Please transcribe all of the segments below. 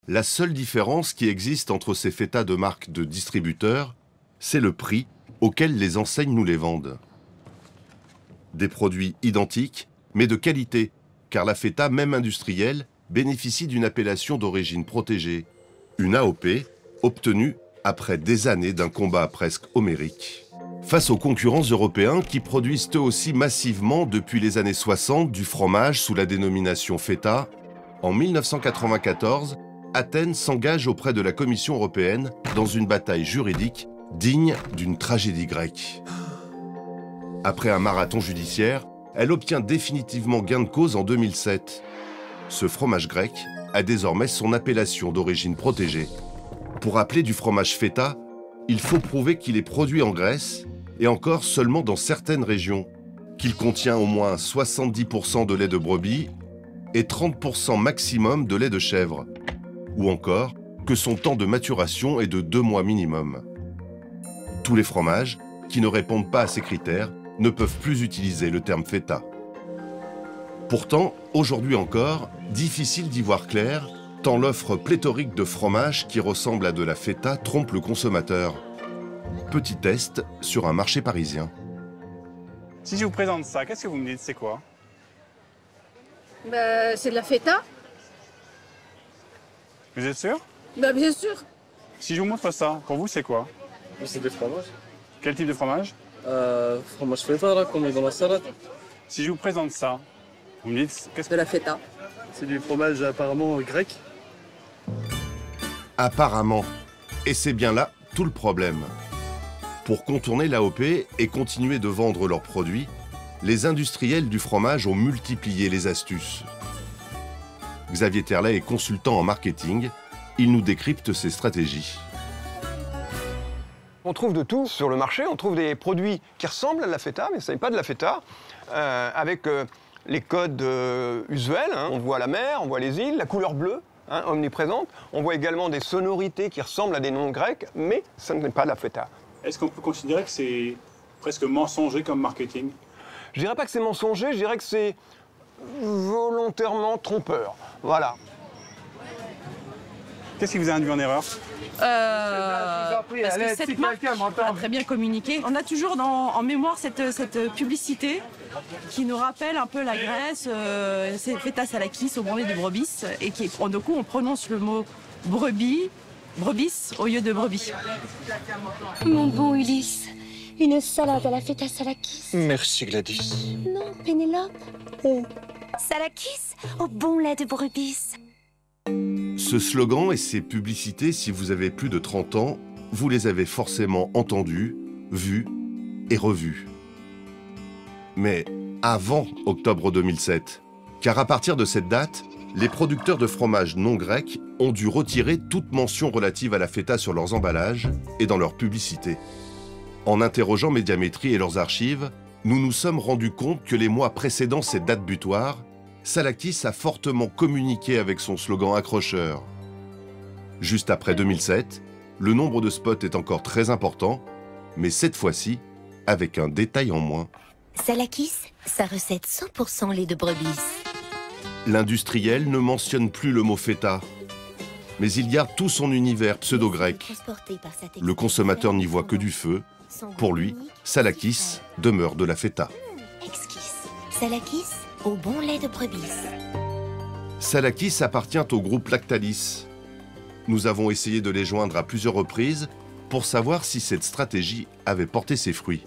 La seule différence qui existe entre ces feta de marque de distributeurs, c'est le prix auquel les enseignes nous les vendent. Des produits identiques, mais de qualité, car la feta, même industrielle, bénéficie d'une appellation d'origine protégée, une AOP, obtenue après des années d'un combat presque homérique. Face aux concurrents européens qui produisent eux aussi massivement depuis les années 60 du fromage sous la dénomination feta, en 1994, Athènes s'engage auprès de la Commission européenne dans une bataille juridique digne d'une tragédie grecque. Après un marathon judiciaire, elle obtient définitivement gain de cause en 2007. Ce fromage grec a désormais son appellation d'origine protégée. Pour appeler du fromage feta, il faut prouver qu'il est produit en Grèce et encore seulement dans certaines régions, qu'il contient au moins 70% de lait de brebis et 30% maximum de lait de chèvre, ou encore que son temps de maturation est de 2 mois minimum. Tous les fromages qui ne répondent pas à ces critères ne peuvent plus utiliser le terme feta. Pourtant, aujourd'hui encore, difficile d'y voir clair, tant l'offre pléthorique de fromages qui ressemble à de la feta trompe le consommateur. Petit test sur un marché parisien. Si je vous présente ça, qu'est-ce que vous me dites, c'est quoi? C'est de la feta. Vous êtes sûr? Bien sûr. Si je vous montre ça, pour vous, c'est quoi? C'est des fromages. Quel type de fromage? Fromage feta, là, qu'on met dans la salade. Si je vous présente ça, vous me dites qu'est-ce que... De la feta. C'est du fromage apparemment grec. Apparemment. Et c'est bien là tout le problème. Pour contourner l'AOP et continuer de vendre leurs produits, les industriels du fromage ont multiplié les astuces. Xavier Terlet est consultant en marketing. Il nous décrypte ses stratégies. On trouve de tout sur le marché, on trouve des produits qui ressemblent à de la feta, mais ce n'est pas de la feta, avec les codes usuels, hein. On voit la mer, on voit les îles, la couleur bleue, hein, omniprésente. On voit également des sonorités qui ressemblent à des noms grecs, mais ce n'est pas de la feta. Est-ce qu'on peut considérer que c'est presque mensonger comme marketing? Je dirais pas que c'est mensonger, je dirais que c'est volontairement trompeur. Voilà. Qu'est-ce qui vous a induit en erreur? Parce que cette marque a très bien communiqué. On a toujours en mémoire cette publicité qui nous rappelle un peu la Grèce, c'est feta salakis au bon lait de brebis, et qui, du coup, on prononce le mot brebis au lieu de brebis. Mon bon Ulysse, une salade à la feta salakis. Merci Gladys. Non, Pénélope. Salakis au bon lait de brebis. Ce slogan et ces publicités, si vous avez plus de 30 ans, vous les avez forcément entendus, vus et revus. Mais avant octobre 2007, car à partir de cette date, les producteurs de fromages non grecs ont dû retirer toute mention relative à la feta sur leurs emballages et dans leurs publicités. En interrogeant Médiamétrie et leurs archives, nous nous sommes rendus compte que les mois précédant cette date butoir, Salakis a fortement communiqué avec son slogan accrocheur. Juste après 2007, le nombre de spots est encore très important, mais cette fois-ci, avec un détail en moins. Salakis, sa recette 100% lait de brebis. L'industriel ne mentionne plus le mot feta, mais il garde tout son univers pseudo-grec. Le consommateur n'y voit que du feu. Pour lui, Salakis demeure de la feta. Exquis. Salakis au bon lait de brebis. Salakis appartient au groupe Lactalis. Nous avons essayé de les joindre à plusieurs reprises pour savoir si cette stratégie avait porté ses fruits.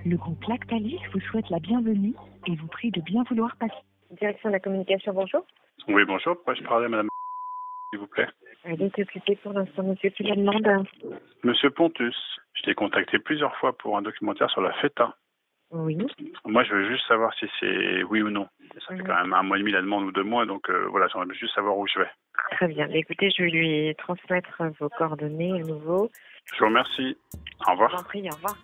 Le groupe Lactalis vous souhaite la bienvenue et vous prie de bien vouloir passer. Direction de la communication, bonjour. Oui, bonjour. Pourrais-je parler à madame, s'il vous plaît? Elle est occupée pour l'instant, monsieur. Qui la demande? Monsieur Pontus. Je l'ai contacté plusieurs fois pour un documentaire sur la feta. Oui. Moi, je veux juste savoir si c'est oui ou non. Ça fait quand même 1 mois et demi la demande ou 2 mois, donc voilà, j'aimerais juste savoir où je vais. Très bien. Écoutez, je vais lui transmettre vos coordonnées à nouveau. Je vous remercie. Au revoir. Je vous en prie, au revoir.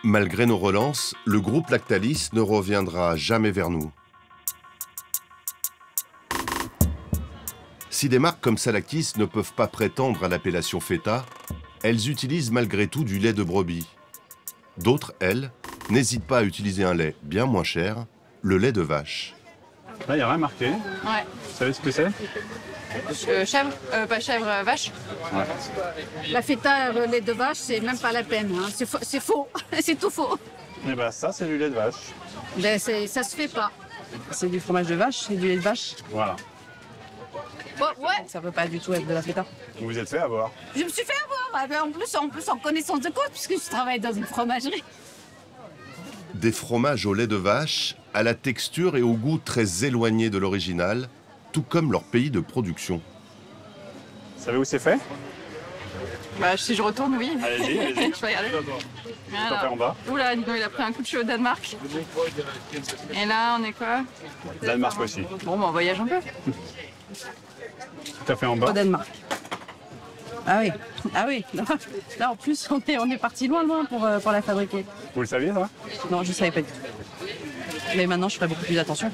Malgré nos relances, le groupe Lactalis ne reviendra jamais vers nous. Si des marques comme Salakis ne peuvent pas prétendre à l'appellation feta, elles utilisent malgré tout du lait de brebis. D'autres, elles, n'hésitent pas à utiliser un lait bien moins cher, le lait de vache. Là, il n'y a rien marqué. Ouais. Vous savez ce que c'est? Chèvre, pas chèvre, vache. Ouais. La feta, le lait de vache, c'est même pas la peine. Hein. C'est faux, c'est tout faux. Et ben ça, c'est du lait de vache. Ben, ça se fait pas. C'est du fromage de vache et du lait de vache. Voilà. Ouais. Ça peut pas du tout être de la feta. Vous vous êtes fait avoir. Je me suis fait avoir. En plus en connaissance de cause, puisque je travaille dans une fromagerie. Des fromages au lait de vache, à la texture et au goût très éloignés de l'original, tout comme leur pays de production. Vous savez où c'est fait? Bah, si je retourne, oui. Allez-y, allez-y. Je vais y aller. Tout à fait en bas. Oula, Nico, il a pris un coup de chaud au Danemark. Et là, on est quoi? Danemark aussi. Bon, bah, on voyage un peu. Tout à fait en bas. Au Danemark. Ah oui. Là, en plus, on est parti loin pour la fabriquer. Vous le saviez, ça? Non, je savais pas du tout. Mais maintenant, je ferai beaucoup plus attention.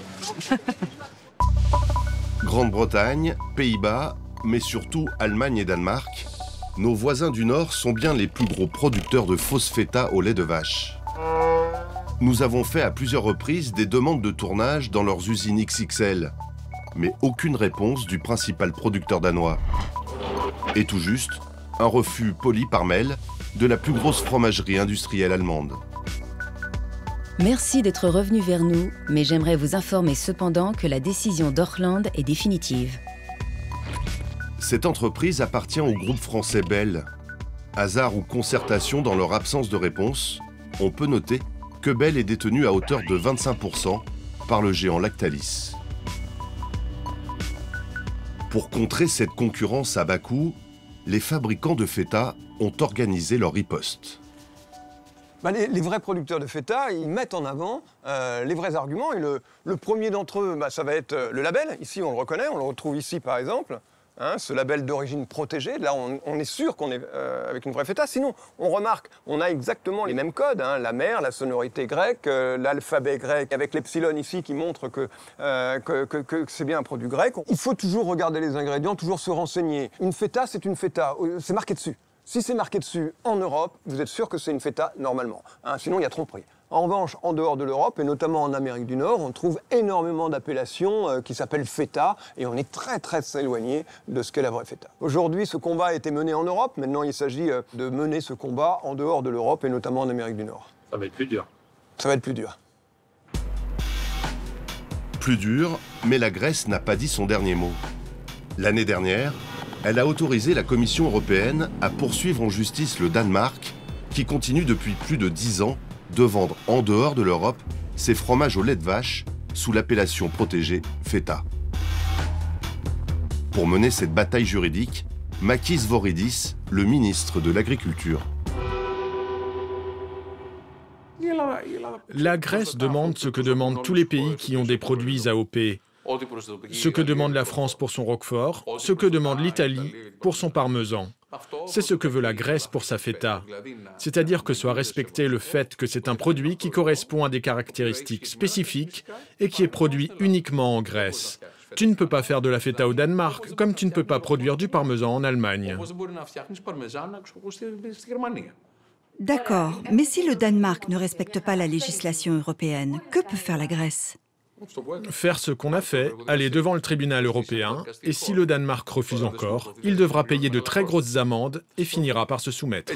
Grande-Bretagne, Pays-Bas, mais surtout Allemagne et Danemark, nos voisins du Nord sont bien les plus gros producteurs de fausses feta au lait de vache. Nous avons fait à plusieurs reprises des demandes de tournage dans leurs usines XXL, mais aucune réponse du principal producteur danois. Et tout juste, un refus poli par mail de la plus grosse fromagerie industrielle allemande. Merci d'être revenu vers nous, mais j'aimerais vous informer cependant que la décision d'Orland est définitive. Cette entreprise appartient au groupe français Bell. Hasard ou concertation dans leur absence de réponse, on peut noter que Bell est détenu à hauteur de 25% par le géant Lactalis. Pour contrer cette concurrence à bas coût, les fabricants de feta ont organisé leur riposte. Les vrais producteurs de feta, ils mettent en avant les vrais arguments. Et le premier d'entre eux, ça va être le label. Ici, on le reconnaît, on le retrouve ici, par exemple. Hein, ce label d'origine protégée. Là, on est sûr qu'on est avec une vraie feta. Sinon, on remarque, on a exactement les mêmes codes. Hein, la mère, la sonorité grecque, l'alphabet grec, avec l'epsilon ici qui montre que c'est bien un produit grec. Il faut toujours regarder les ingrédients, toujours se renseigner. Une feta, c'est une feta. C'est marqué dessus. Si c'est marqué dessus en Europe, vous êtes sûr que c'est une feta normalement. Hein, sinon, il y a tromperie. En revanche, en dehors de l'Europe, et notamment en Amérique du Nord, on trouve énormément d'appellations qui s'appellent feta, et on est très très éloigné de ce qu'est la vraie feta. Aujourd'hui, ce combat a été mené en Europe. Maintenant, il s'agit de mener ce combat en dehors de l'Europe, et notamment en Amérique du Nord. Ça va être plus dur. Ça va être plus dur. Plus dur, mais la Grèce n'a pas dit son dernier mot. L'année dernière, elle a autorisé la Commission européenne à poursuivre en justice le Danemark, qui continue depuis plus de 10 ans de vendre en dehors de l'Europe ses fromages au lait de vache sous l'appellation protégée feta. Pour mener cette bataille juridique, Makis Voridis, le ministre de l'Agriculture. La Grèce demande ce que demandent tous les pays qui ont des produits AOP. Ce que demande la France pour son roquefort, ce que demande l'Italie pour son parmesan. C'est ce que veut la Grèce pour sa feta. C'est-à-dire que soit respecté le fait que c'est un produit qui correspond à des caractéristiques spécifiques et qui est produit uniquement en Grèce. Tu ne peux pas faire de la feta au Danemark, comme tu ne peux pas produire du parmesan en Allemagne. D'accord, mais si le Danemark ne respecte pas la législation européenne, que peut faire la Grèce ? Faire ce qu'on a fait, aller devant le tribunal européen, et si le Danemark refuse encore, il devra payer de très grosses amendes et finira par se soumettre.